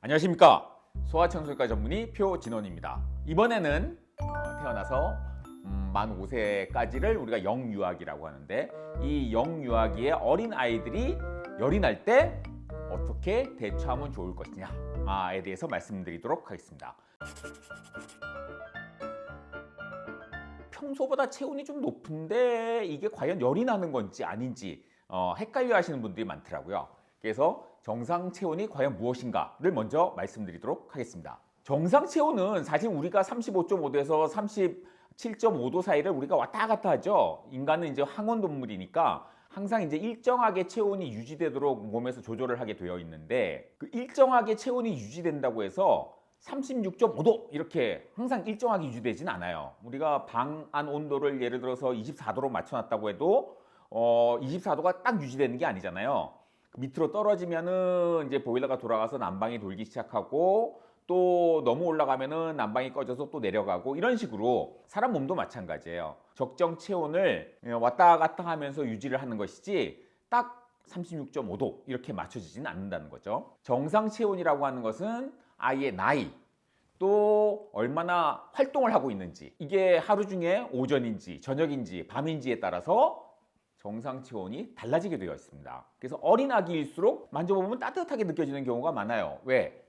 안녕하십니까. 소아청소년과 전문의 표진원입니다. 이번에는 태어나서 만 5세까지를 우리가 영유아기라고 하는데, 이 영유아기의 어린 아이들이 열이 날 때 어떻게 대처하면 좋을 것이냐에 대해서 말씀드리도록 하겠습니다. 평소보다 체온이 좀 높은데 이게 과연 열이 나는 건지 아닌지 헷갈려 하시는 분들이 많더라고요. 그래서 정상 체온이 과연 무엇인가를 먼저 말씀드리도록 하겠습니다. 정상 체온은 사실 우리가 35.5도에서 37.5도 사이를 우리가 왔다 갔다 하죠. 인간은 이제 항온 동물이니까 항상 이제 일정하게 체온이 유지되도록 몸에서 조절을 하게 되어 있는데, 그 일정하게 체온이 유지된다고 해서 36.5도 이렇게 항상 일정하게 유지되진 않아요. 우리가 방 안 온도를 예를 들어서 24도로 맞춰놨다고 해도 24도가 딱 유지되는 게 아니잖아요. 밑으로 떨어지면은 이제 보일러가 돌아가서 난방이 돌기 시작하고, 또 너무 올라가면은 난방이 꺼져서 또 내려가고, 이런 식으로 사람 몸도 마찬가지예요. 적정 체온을 왔다 갔다 하면서 유지를 하는 것이지 딱 36.5도 이렇게 맞춰지지는 않는다는 거죠. 정상 체온이라고 하는 것은 아이의 나이, 또 얼마나 활동을 하고 있는지, 이게 하루 중에 오전인지 저녁인지 밤인지에 따라서 정상 체온이 달라지게 되어 있습니다. 그래서 어린 아기일수록 만져보면 따뜻하게 느껴지는 경우가 많아요. 왜?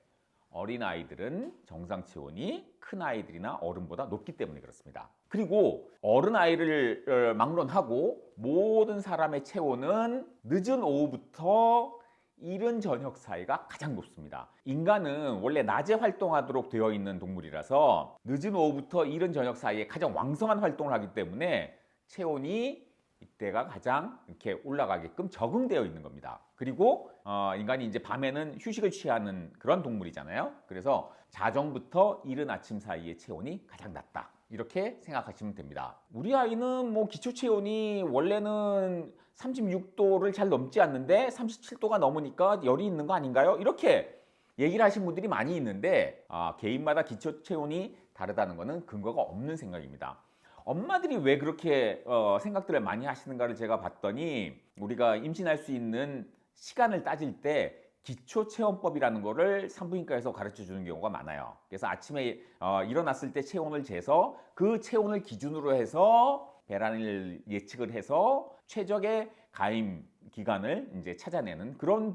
어린 아이들은 정상 체온이 큰 아이들이나 어른보다 높기 때문에 그렇습니다. 그리고 어른 아이를 막론하고 모든 사람의 체온은 늦은 오후부터 이른 저녁 사이가 가장 높습니다. 인간은 원래 낮에 활동하도록 되어 있는 동물이라서 늦은 오후부터 이른 저녁 사이에 가장 왕성한 활동을 하기 때문에 체온이 이때가 가장 이렇게 올라가게끔 적응되어 있는 겁니다. 그리고 인간이 이제 밤에는 휴식을 취하는 그런 동물이잖아요. 그래서 자정부터 이른 아침 사이의 체온이 가장 낮다, 이렇게 생각하시면 됩니다. 우리 아이는 뭐 기초 체온이 원래는 36도를 잘 넘지 않는데 37도가 넘으니까 열이 있는 거 아닌가요? 이렇게 얘기를 하신 분들이 많이 있는데, 개인마다 기초 체온이 다르다는 것은 근거가 없는 생각입니다. 엄마들이 왜 그렇게 생각들을 많이 하시는가를 제가 봤더니, 우리가 임신할 수 있는 시간을 따질 때 기초체온법이라는 거를 산부인과에서 가르쳐 주는 경우가 많아요. 그래서 아침에 일어났을 때 체온을 재서 그 체온을 기준으로 해서 배란을 예측을 해서 최적의 가임 기간을 이제 찾아내는 그런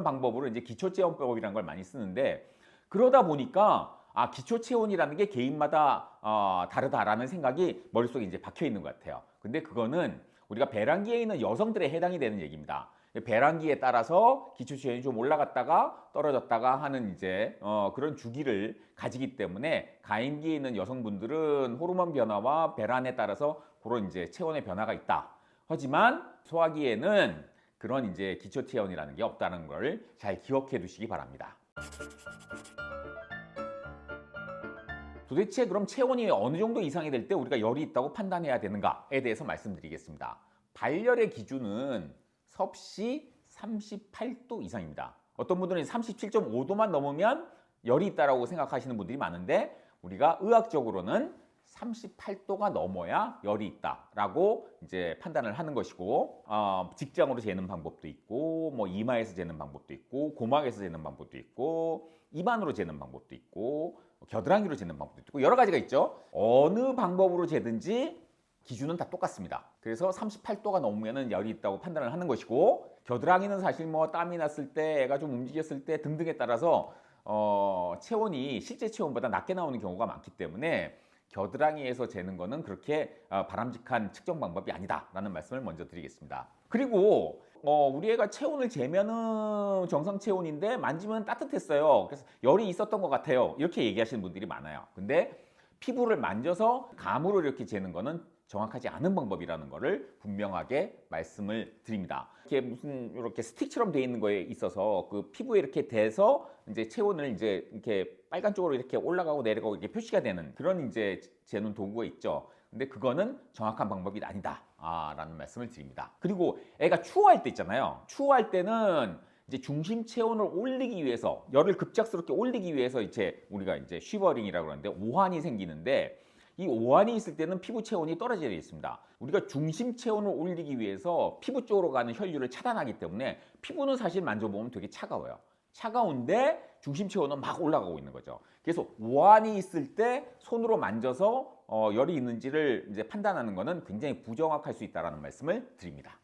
방법으로 이제 기초체온법이라는 걸 많이 쓰는데, 그러다 보니까 기초 체온이라는 게 개인마다 다르다라는 생각이 머릿속에 이제 박혀 있는 것 같아요. 근데 그거는 우리가 배란기에 있는 여성들에 해당이 되는 얘기입니다. 배란기에 따라서 기초 체온이 좀 올라갔다가 떨어졌다가 하는 이제 그런 주기를 가지기 때문에, 가임기에 있는 여성분들은 호르몬 변화와 배란에 따라서 그런 이제 체온의 변화가 있다. 하지만 소아기에는 그런 이제 기초 체온이라는 게 없다는 걸 잘 기억해 두시기 바랍니다. 도대체 그럼 체온이 어느 정도 이상이 될 때 우리가 열이 있다고 판단해야 되는가에 대해서 말씀드리겠습니다. 발열의 기준은 섭씨 38도 이상입니다. 어떤 분들은 37.5도만 넘으면 열이 있다고 생각하시는 분들이 많은데, 우리가 의학적으로는 38도가 넘어야 열이 있다라고 이제 판단을 하는 것이고, 직장으로 재는 방법도 있고, 뭐 이마에서 재는 방법도 있고, 고막에서 재는 방법도 있고, 입안으로 재는 방법도 있고, 겨드랑이로 재는 방법도 있고, 여러 가지가 있죠. 어느 방법으로 재든지 기준은 다 똑같습니다. 그래서 38도가 넘으면 열이 있다고 판단을 하는 것이고, 겨드랑이는 사실 뭐 땀이 났을 때, 애가 좀 움직였을 때 등등에 따라서 체온이 실제 체온보다 낮게 나오는 경우가 많기 때문에 겨드랑이에서 재는 거는 그렇게 바람직한 측정 방법이 아니다라는 말씀을 먼저 드리겠습니다. 그리고 우리 애가 체온을 재면은 정상 체온인데 만지면 따뜻했어요, 그래서 열이 있었던 것 같아요, 이렇게 얘기하시는 분들이 많아요. 근데 피부를 만져서 감으로 이렇게 재는 거는 정확하지 않은 방법이라는 것을 분명하게 말씀을 드립니다. 이렇게 무슨 이렇게 스틱처럼 되어 있는 거에 있어서 그 피부에 이렇게 대서 이제 체온을 이제 이렇게 빨간 쪽으로 이렇게 올라가고 내려가고 이렇게 표시가 되는 그런 이제 재는 도구가 있죠. 근데 그거는 정확한 방법이 아니다 라는 말씀을 드립니다. 그리고 애가 추워할 때 있잖아요. 추워할 때는 이제 중심 체온을 올리기 위해서, 열을 급작스럽게 올리기 위해서 이제 우리가 이제 쉬버링이라고 하는데 오한이 생기는데, 이 오한이 있을 때는 피부 체온이 떨어져 있습니다. 우리가 중심 체온을 올리기 위해서 피부 쪽으로 가는 혈류를 차단하기 때문에 피부는 사실 만져보면 되게 차가워요. 차가운데 중심 체온은 막 올라가고 있는 거죠. 그래서 오한이 있을 때 손으로 만져서 열이 있는지를 이제 판단하는 것은 굉장히 부정확할 수 있다는 말씀을 드립니다.